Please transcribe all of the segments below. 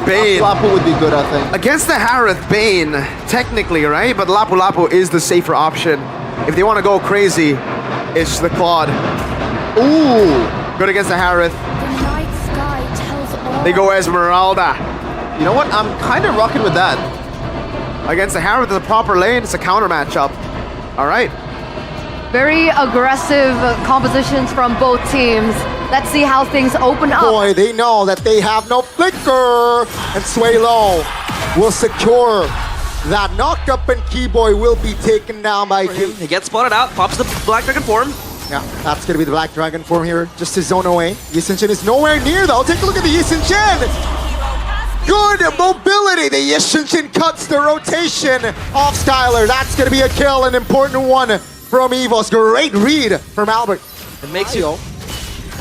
Bane. Lapu would be good, I think. Against the Harith, Bane, technically, right? But Lapu Lapu is the safer option. If they want to go crazy, it's the Claude. Ooh! Good against the Harith. The night sky tells all. They go Esmeralda. You know what? I'm kind of rocking with that. Against the Harith, it's a proper lane. It's a counter matchup. All right. Very aggressive compositions from both teams. Let's see how things open up. Boy, they know that they have no flicker. And Suelo will secure that knockup, and Keyboy will be taken down by Kim. He gets spotted out, pops the Black Dragon form. Yeah, that's going to be the Black Dragon form here, just to zone away. Yishin is nowhere near, though. Take a look at the Yishin. Good mobility. The Yishin cuts the rotation off Skylar. That's going to be a kill, an important one from EVOS. Great read from Albert. It makes you...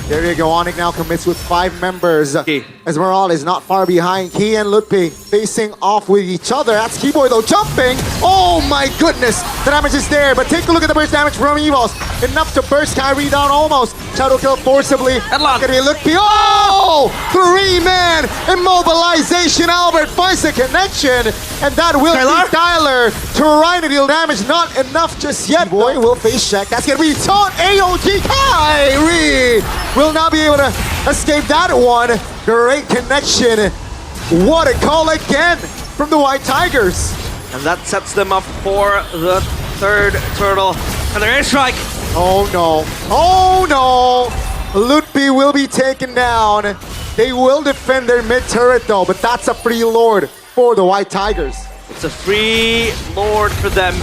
There you go. ONIC now commits with 5 members. Okay. Esmeralda is not far behind. Key and Lutpi facing off with each other. That's Keyboy though jumping. Oh my goodness. The damage is there, but take a look at the burst damage from EVOS. Enough to burst Kyrie down almost. Shadow kill forcibly. Headlock. Gonna be Lutpi. Oh! 3-man immobilization. Albert finds the connection, and that will be Skylar trying to deal damage. Not enough just yet. Boy will face check. That's gonna be taunt. AOG Kyrie will not be able to escape that one. Great connection. What a call again from the White Tigers. And that sets them up for the third turtle. And their airstrike. Oh no. Oh no. Lutpi will be taken down. They will defend their mid turret though, but that's a free lord for the White Tigers. It's a free lord for them.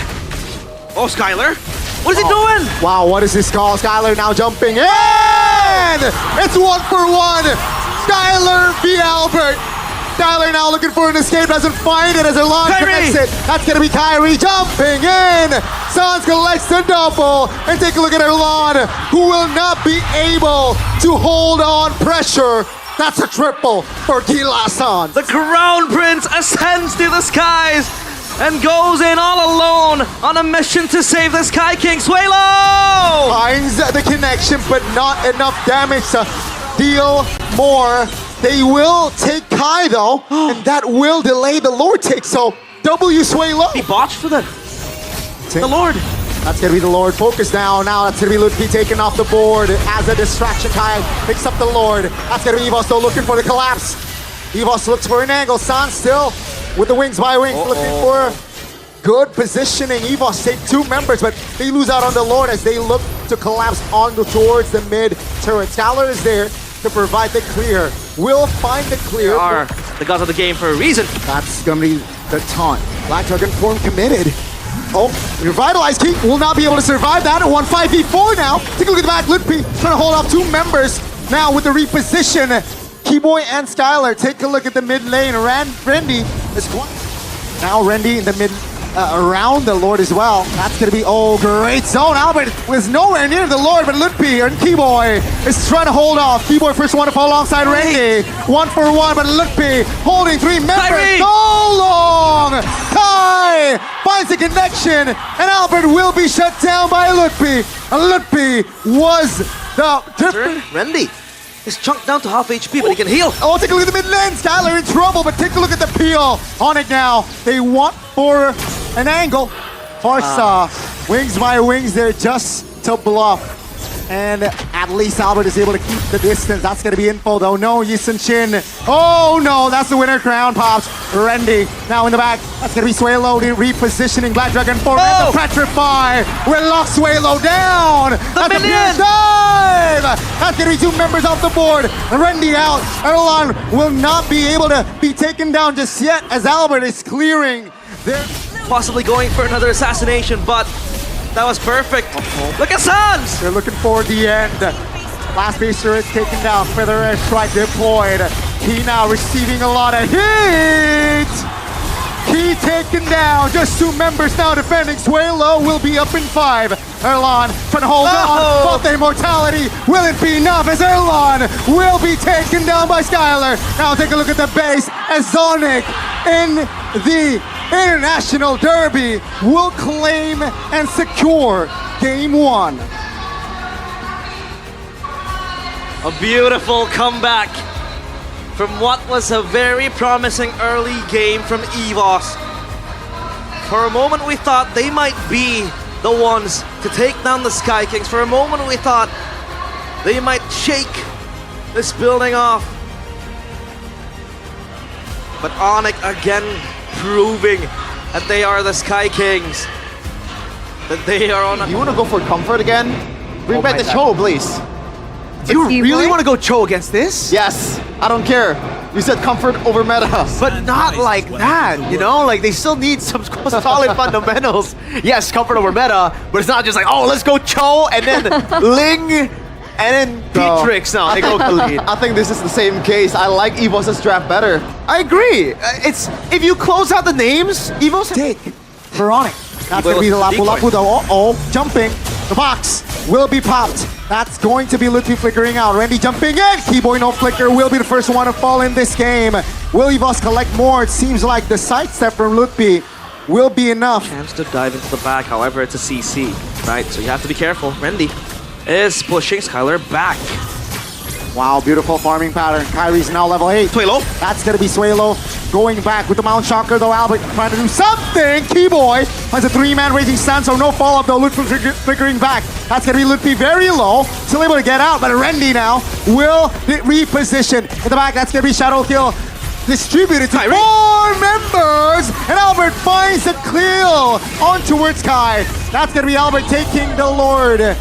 Oh, Skylar. What is he doing? Wow, what is this call? Skylar now jumping in! It's 1-for-1! Skylar v. Albert. Skylar now looking for an escape, doesn't find it as Erlan connects it. That's gonna be Kyrie jumping in! Sans collects the double, and take a look at Erlan, who will not be able to hold on pressure. That's a triple for Gila Sans. The Crown Prince ascends to the skies and goes in all alone on a mission to save the Sky King. Suelo! Finds the connection, but not enough damage to deal more. They will take Kai though, and that will delay the Lord take. So W Suelo. He botched for them. The Lord. That's gonna be the Lord. Focus now. Now that's gonna be Lutfi taken off the board as a distraction. Kai picks up the Lord. That's gonna be EVOS though looking for the collapse. EVOS looks for an angle. San still with the wings by wings, looking for good positioning. EVOS take 2 members, but they lose out on the Lord as they look to collapse on towards the mid turret. Skylar is there to provide the clear. Will find the clear. They are the gods of the game for a reason. That's gonna be the taunt. Black Dragon form committed. Oh, revitalized Key will not be able to survive that. 1 5v4 now. Take a look at the back. Lutpi trying to hold off 2 members now with the reposition. Keyboy and Skylar. Take a look at the mid lane. Randy is now Randy in the mid around the Lord as well. That's gonna be great zone. Albert was nowhere near the Lord, but Lutpi and Keyboy is trying to hold off. Keyboy first one to fall alongside Randy. 1-for-1, but Lutpi holding 3 members. So long. Kai finds the connection, and Albert will be shut down by Lutpi. Lutpi was the difference. Randy is chunked down to half HP, but he can heal. Oh, take a look at the mid lane. Skylar in trouble, but take a look at the peel on it now. They want for an angle. Farsa, wings by wings there just to bluff. And at least Albert is able to keep the distance. That's going to be info though. No, Yisun Chin. Oh no, that's the winner crown pops. Randy now in the back. That's going to be Suelo repositioning Black Dragon forward. And the Petrify will lock Suelo down. That's a pierce dive. That's going to be 2 members off the board. Randy out. Erlan will not be able to be taken down just yet as Albert is clearing. They're possibly going for another assassination, but that was perfect. Look at Sans! They're looking for the end. Last base turret taken down. Feather airstrike deployed. Key now receiving a lot of heat. Key taken down. Just 2 members now defending. Suelo will be up in 5. Erlan trying to hold on. But the immortality will it be enough as Erlan will be taken down by Skylar. Now take a look at the base as ONIC in the International Derby will claim and secure Game 1. A beautiful comeback from what was a very promising early game from EVOS. For a moment we thought they might be the ones to take down the Sky Kings. For a moment we thought they might shake this building off. But ONIC again proving that they are the Sky Kings. That they are on a... You want to go for comfort again? Bring Oh back my the God. Cho, please. Do you Steve really Boy? want to go Cho against this? Yes, I don't care. You said comfort over meta. But not like that, you know? Like, they still need some solid fundamentals. Yes, comfort over meta, but it's not just like, oh, let's go Cho, and then Ling, and then No. Petrix. No, they go Khalid. I think this is the same case. I like EVOS' draft better. I agree. It's if you close out the names, EVOS Take for ONIC. That's going to be the Lapu Lapu though. Uh-oh, jumping. The box will be popped. That's going to be Lutfi flickering out. Randy jumping in. Keyboy no flicker will be the first one to fall in this game. Will EVOS collect more? It seems like the sidestep from Lutfi will be enough. Chance to dive into the back, however, it's a CC, right? So you have to be careful. Randy is pushing Skylar back. Wow, beautiful farming pattern. Kyrie's now level 8. Suelo. That's gonna be Suelo going back with the Mount Shocker though. Albert trying to do something. Keyboy has a 3-man raising stun, so no follow-up though. Lutfi flickering back. That's gonna be Lutfi very low. Still able to get out, but Randy now will reposition in the back. That's gonna be Shadow Kill distributed to 4 members, and Albert finds the kill on towards Kai. That's gonna be Albert taking the Lord.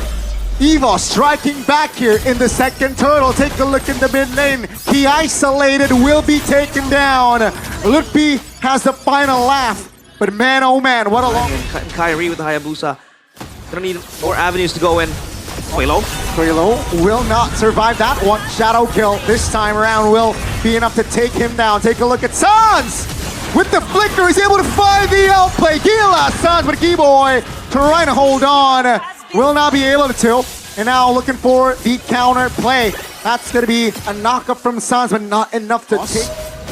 EVOS striking back here in the second turtle. Take a look in the mid lane. He isolated, will be taken down. Lutfi has the final laugh. But man, oh man, what a long... And Kyrie with the Hayabusa. Gonna need more avenues to go in. Suelo. Suelo will not survive that one. Shadow kill this time around will be enough to take him down. Take a look at Sans! With the flicker, he's able to find the outplay. Gila Sans with Keyboy trying to hold on. Will not be able to. And now looking for the counter play. That's going to be a knockup from Sans, but not enough to take.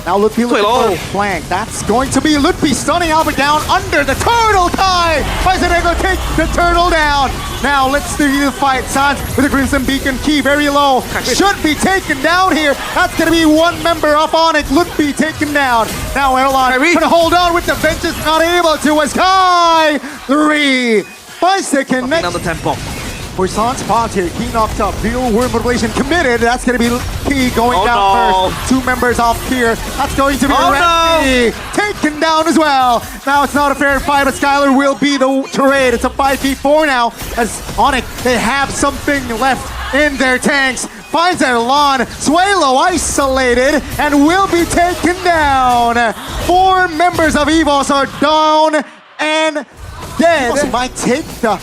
Now Lutfi looking for a flank. That's going to be Lutfi stunning Albert down under the turtle tie. Bicentennial take the turtle down. Now let's see the fight. Sans with the Crimson Beacon key very low. Should be taken down here. That's going to be one member of ONIC. Lutfi taken down. Now Erlon trying to hold on with the Vengeance. Not able to. As Kai 3. 5 second next. Down the tempo. For Sans spot here, he knocked up. Real Worm Motivation committed. That's going to be P going down first. 2 members off here. That's going to be Randy taken down as well. Now it's not a fair fight, but Skylar will be the trade. It's a 5v4 now. As ONIC, they have something left in their tanks. Finds Erlon. Suelo isolated and will be taken down. 4 members of EVOS are down and dead. EVOS might take the...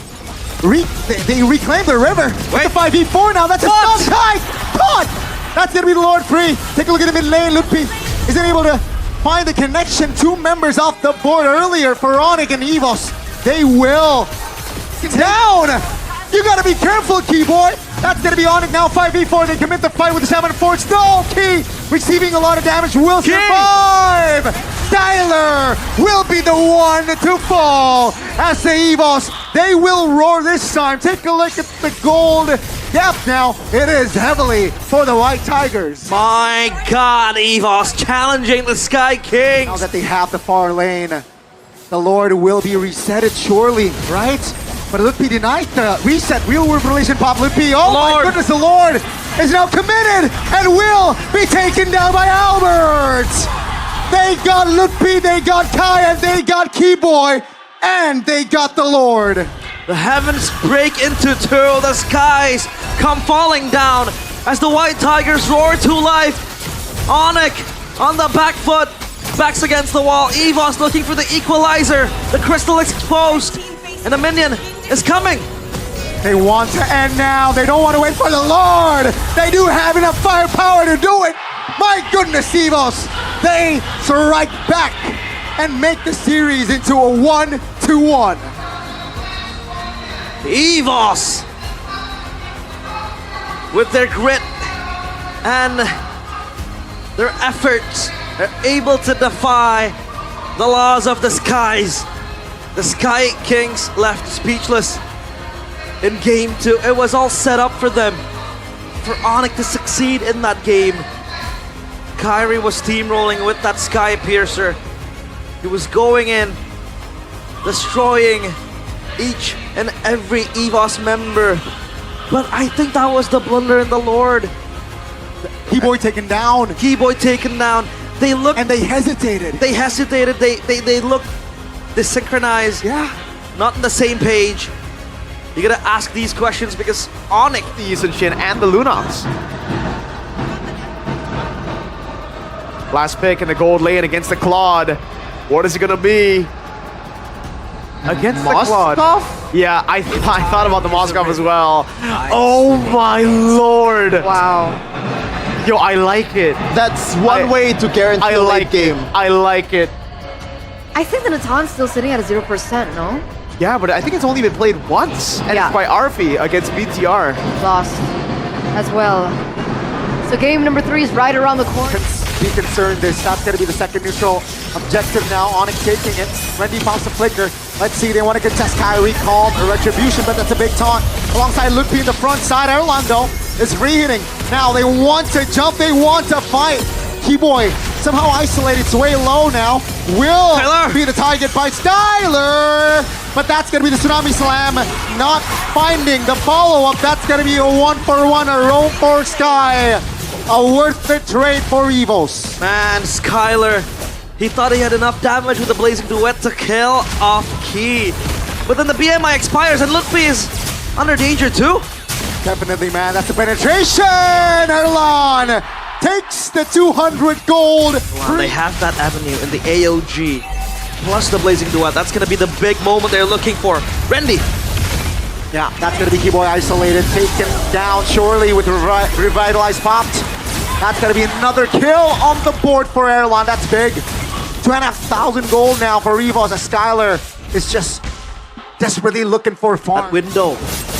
They reclaim the river. With the 5v4 now. That's a stun tie. Caught. That's going to be the Lord free. Take a look at the mid lane. Lutfi isn't able to find the connection. 2 members off the board earlier for ONIC and EVOS. They will down. You got to be careful, Keyboy. That's going to be ONIC now. 5v4. They commit the fight with the Shaman Forge. No, Key receiving a lot of damage. Will survive. Tyler will be the one to fall as the EVOS. They will roar this time. Take a look at the gold depth now. It is heavily for the White Tigers. My God, EVOS challenging the Sky Kings. Now that they have the far lane, the Lord will be resetted surely, right? But Lutfi denied the reset. Real World Relation pop Lutfi. Oh my goodness, the Lord is now committed and will be taken down by Albert. They got Lutfi, they got Kai, and they got Keyboy, and they got the Lord. The heavens break into 2. The skies come falling down as the White Tigers roar to life. ONIC on the back foot, backs against the wall. EVOS looking for the equalizer. The crystal exposed, and the minion is coming. They want to end now. They don't want to wait for the Lord. They do have enough firepower to do it. My goodness, EVOS. They strike back and make the series into a 1-1. EVOS, with their grit and their efforts, are able to defy the laws of the skies. The Sky Kings left speechless in game 2. It was all set up for them, for ONIC to succeed in that game. Kyrie was steamrolling with that Sky Piercer. He was going in, destroying each and every EVOS member. But I think that was the blunder in the Lord. Keyboy taken down. Keyboy taken down. They looked And they hesitated. They hesitated. They looked desynchronized. Yeah. Not on the same page. You gotta ask these questions because ONIC, The Yisun Shin and the Lunox. Last pick in the gold lane against the Claude. What is it gonna be? Against the Claude. Moskov? Yeah, I thought about the Moskov as well. Oh my lord. Wow. Yo, I like it. That's one way to guarantee I a like late game. I like it. I think the Natan's still sitting at a 0%, no? Yeah, but I think it's only been played once, and Yeah. it's by Arfi against BTR. Lost as well. So game number 3 is right around the corner. Be concerned. That's going to be the second neutral objective now. ONIC taking it. Randy pops the flicker. Let's see. They want to contest Kyrie. Calm a retribution, but that's a big taunt. Alongside Ludpi in the front side. Erlando is free-hitting. Now they want to jump. They want to fight. Keyboy somehow isolated. It's way low now. Will Skylar. be the target by Styler. But that's going to be the Tsunami Slam. Not finding the follow-up. That's going to be a 1-for-1. A roam for Sky. A worth the trade for EVOS. man, Skylar, he thought he had enough damage with the Blazing Duet to kill off Key. But then the BMI expires and Ludpi is under danger too. Definitely, man. That's the penetration. Erlan takes the 200 gold. Wow, they have that avenue in the AOG plus the Blazing Duet. That's gonna be the big moment they're looking for. Randy, Yeah, that's going to be Keyboy isolated. Taken down surely with Revitalized popped. That's going to be another kill on the board for Erlan. That's big. 2,500 gold now for EVOS as Skylar is just desperately looking for farm. that window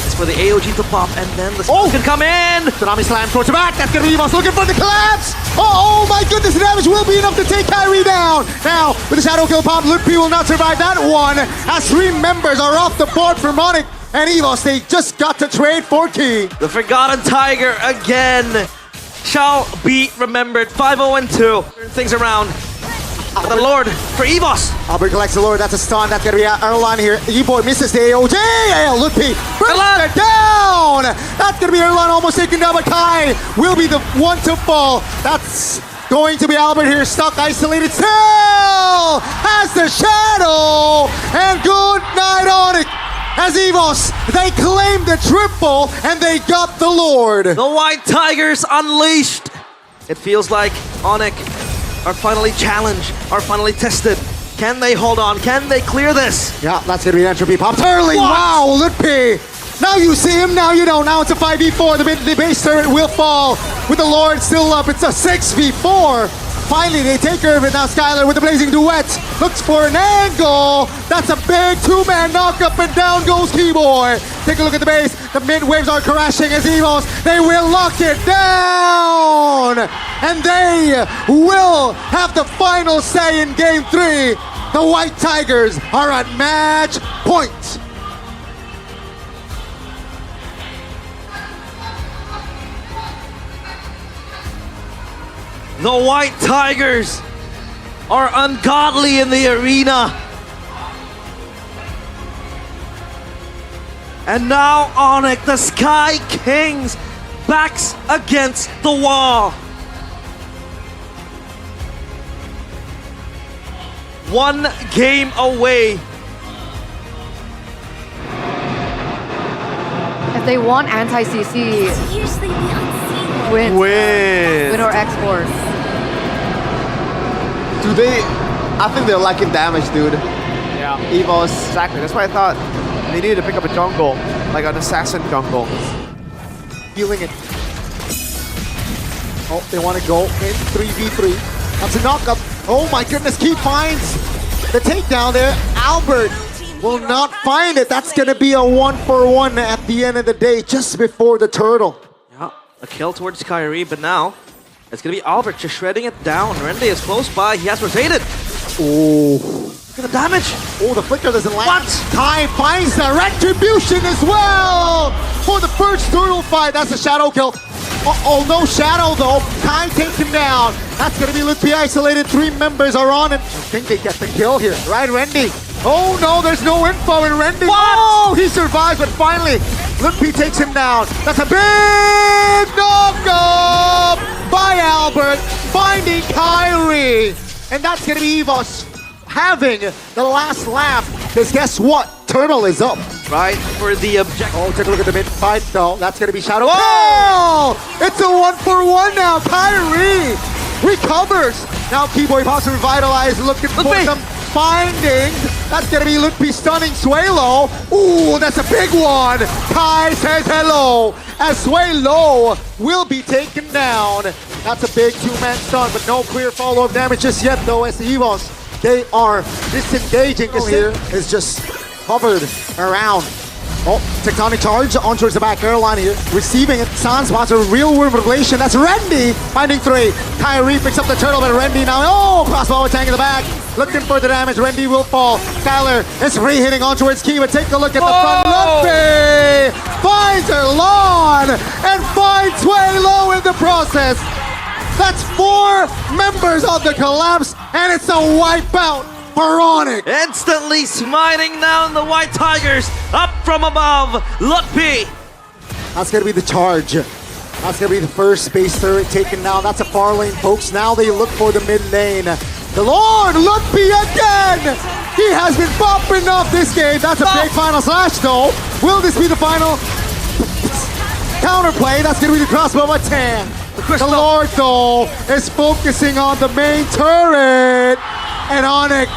is for the AOG to pop and then the smoke can come in. Tsunami Slam towards the back. That's going to be EVOS looking for the collapse. Oh my goodness, the damage will be enough to take Kyrie down. Now, with the Shadow Kill pop, Ludpi will not survive that one as 3 members are off the board for ONIC and EVOS. They just got to trade for Key. The Forgotten Tiger again shall be remembered. 5-0-2. Turn things around. The Lord for EVOS. Albert collects the Lord. That's a stun. That's going to be Erlan here. E-Boy misses the AOJ. Ludpi brings Erlan. it down. That's going to be Erlan almost taken down, but Kai will be the one to fall. That's going to be Albert here, stuck, isolated. Still has the shadow. And good night, ONIC. As EVOS, they claim the triple and they got the Lord. The White Tigers unleashed. It feels like ONIC are finally challenged, are finally tested. Can they hold on? Can they clear this? Yeah, that's going to be an entropy popped early. What? Wow, Ludpi. Now you see him, now you don't. Now it's a 5v4. The base turret will fall with the Lord still up. It's a 6v4. Finally, they take care of it. Now Skylar with the Blazing Duet looks for an angle. That's a big 2-man knock up and down goes Keyboy. Take a look at the base. The mid waves are crashing as EVOS. They will lock it down. And they will have the final say in game 3. The White Tigers are at match point. The White Tigers are ungodly in the arena. And now ONIC, the Sky Kings, backs against the wall. One game away. If they want anti-CC, Usually the unseen. win or export. Do they? I think they're lacking damage, dude. Yeah, EVOS. exactly. That's why I thought they needed to pick up a jungle, like an assassin jungle. Feeling it. Oh, they want to go in 3v3. That's a knockup. Oh my goodness, Key finds the takedown there. Albert will not find it. That's going to be a 1-for-1 at the end of the day, just before the turtle. Yeah, a kill towards Kyrie, but now it's gonna be Albert just shredding it down. Rende is close by, he has rotated. Oh. Look at the damage. Oh, the flicker doesn't land. What? Kai finds the retribution as well for the first turtle fight. That's a shadow kill. Oh, no Shadow though. Kai taken down. That's gonna be Lutpi isolated. 3 members are on it. I think they get the kill here, right, Rendy? Oh no, there's no info in Rendy. What? Oh, he survives, but finally, Lutpi takes him down. That's a big knock-up by Albert, finding Kyrie. And that's gonna be EVOS having the last laugh. Because guess what? Turtle is up. Right for the objective. Oh, take a look at the mid fight though. That's gonna be Shadow. Oh! It's a 1-for-1 now. Kyrie recovers. Now Keyboy pops to revitalize, looking for Lutpi. some findings. That's gonna be Lutpi stunning Suelo. Ooh, that's a big one. Kai says hello as Suelo will be taken down. That's a big 2-man stun, but no clear follow-up damage just yet though as the EVOS. They are disengaging. This here is just hovered around. Oh, tectonic charge on towards the back airline here. Receiving it. Sunspots a real world revelation. That's Rendy finding 3. Kyrie picks up the turtle, but Rendy now. Oh, crossbow attack in the back. Looking for the damage. Rendy will fall. Skylar is re-hitting on towards Key, but take a look at the front. Lutpi finds her lawn and finds Sway Low in the process. That's 4 members of the collapse, and it's a wipeout for ONIC. Instantly smiting down the White Tigers up from above. Lutpi. That's gonna be the charge. That's gonna be the first space turret taken down. That's a far lane, folks. Now they look for the mid lane. The Lord, Lutpi again! He has been popping off this game. That's a big final slash though. Will this be the final counterplay? That's gonna be the crossbow attack. The Lord though is focusing on the main turret. And ONIC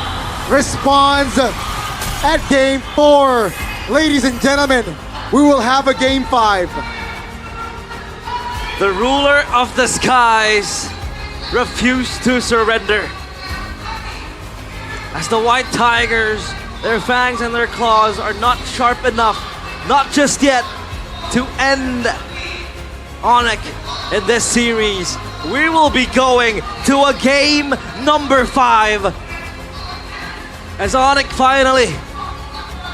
responds at game 4. Ladies and gentlemen, we will have a game 5. The ruler of the skies refused to surrender. As the White Tigers, their fangs and their claws are not sharp enough, not just yet, to end ONIC in this series. We will be going to a game number 5 as ONIC finally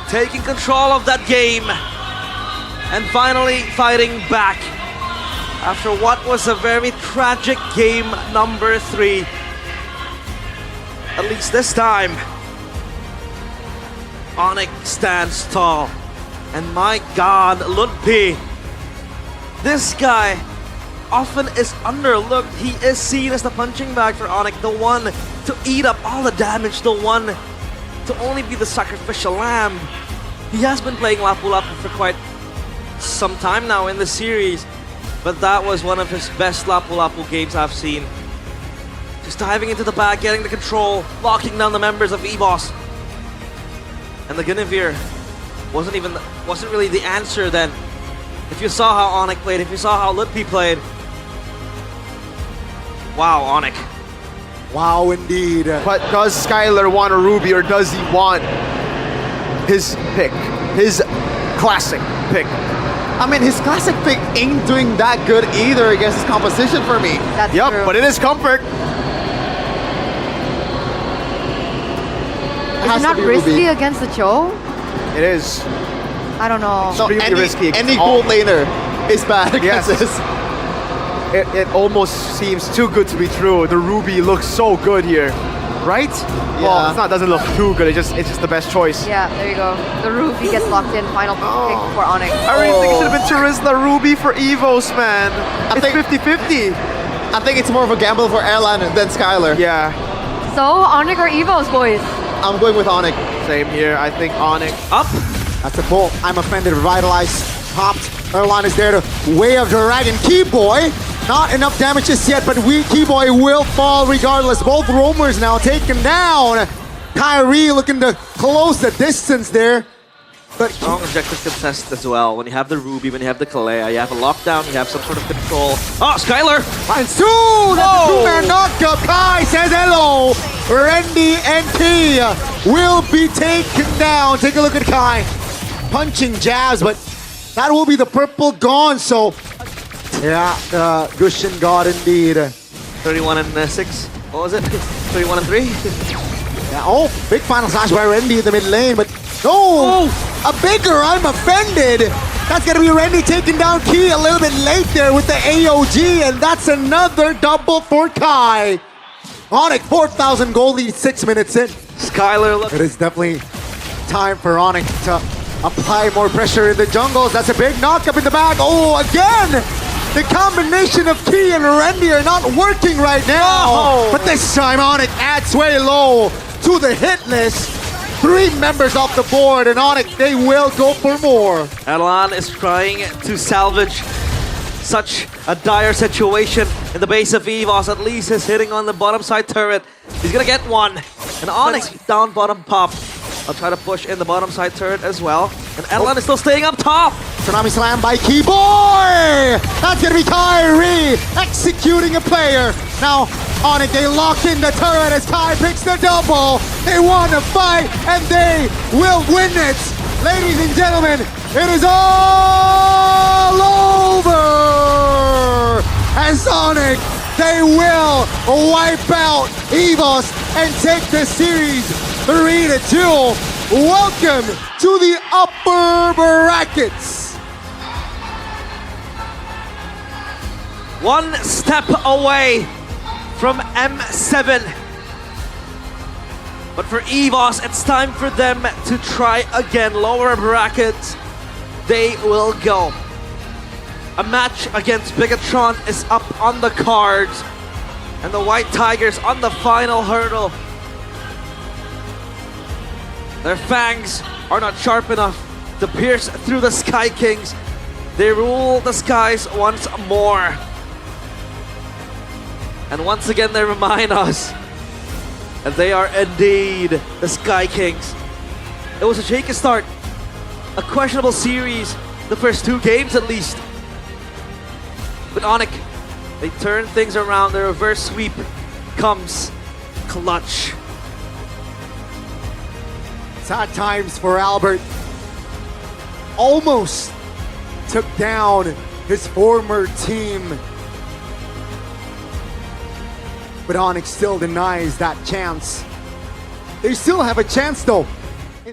taking control of that game and finally fighting back after what was a very tragic game number 3. At least this time, ONIC stands tall. And my God, Lutpi, this guy often is underlooked. He is seen as the punching bag for ONIC, the one to eat up all the damage, the one to only be the sacrificial lamb. He has been playing Lapu Lapu for quite some time now in the series, but that was one of his best Lapu Lapu games I've seen. Just diving into the back, getting the control, locking down the members of EVOS. And the Guinevere wasn't really the answer then. If you saw how ONIC played, if you saw how Lutpi played, wow, ONIC. Wow, indeed. But does Skylar want a Ruby or does he want his pick? His classic pick? I mean, his classic pick ain't doing that good either against his composition for me. That's Yep, true. but it is comfort. Is it not risky against the Cho? It is. I don't know. No, Extremely risky. any gold laner is bad against Yes. this. It almost seems too good to be true. The Ruby looks so good here, right? Well, it's not. Doesn't look too good. It's just the best choice. Yeah, there you go. The Ruby gets locked in. Final pick for ONIC. I really think it should have been Charisma Ruby for EVOS, man. I It's think- 50-50. I think it's more of a gamble for Airline than Skylar. Yeah, So, ONIC or EVOS, boys? I'm going with ONIC. same here. I think ONIC. Up. That's the pull. I'm offended. Revitalize. Popped. Erline is there to Way of Dragon. Keyboy. Not enough damage just yet, but Keyboy will fall regardless. Both roamers now taken down. Kyrie looking to close the distance there. But Strong objective contest as well. When you have the Ruby, when you have the Kalea, you have a lockdown, you have some sort of control. Oh, Skylar! finds two. That's a two-man knockup. Kai says hello. Rendy and T will be taken down. Take a look at Kai. Punching jabs, but that will be the purple gone. So, yeah, Gushin God indeed. 31 and 6. What was it? 31 and 3? Yeah, oh, big final slash by Rendy in the mid lane, but no! A bigger, I'm offended! That's gonna be Randy taking down Key a little bit late there with the AOG, and that's another double for Kai. ONIC, 4,000 gold lead, 6 minutes in. Skylar, look. It is definitely time for ONIC to apply more pressure in the jungles. That's a big knock up in the back. Oh, again! The combination of Key and Randy are not working right now. No. But this time ONIC adds way low to the hit list. 3 members off the board, and ONIC, they will go for more. Adelan is trying to salvage such a dire situation in the base of EVOS. At least he's hitting on the bottom side turret. He's gonna get one. And ONIC down bottom pop. I'll try to push in the bottom side turret as well. And Adelan is still staying up top. Tsunami slam by Key Boy! That's gonna be Kyrie executing a player. Now, ONIC, they lock in the turret as Kai picks the double. They want to fight, and they will win it. Ladies and gentlemen, it is all over! As ONIC, they will wipe out EVOS and take the series 3-2. Welcome to the upper brackets. One step away from M7. But for EVOS, it's time for them to try again. Lower brackets, they will go. A match against Bigatron is up on the cards. And the White Tigers on the final hurdle. Their fangs are not sharp enough to pierce through the Sky Kings. They rule the skies once more. And once again, they remind us that they are indeed the Sky Kings. It was a shaky start, a questionable series, the first 2 games at least. But ONIC, they turn things around. The reverse sweep comes clutch. Sad times for Albert. Almost took down his former team. But ONIC still denies that chance. They still have a chance though.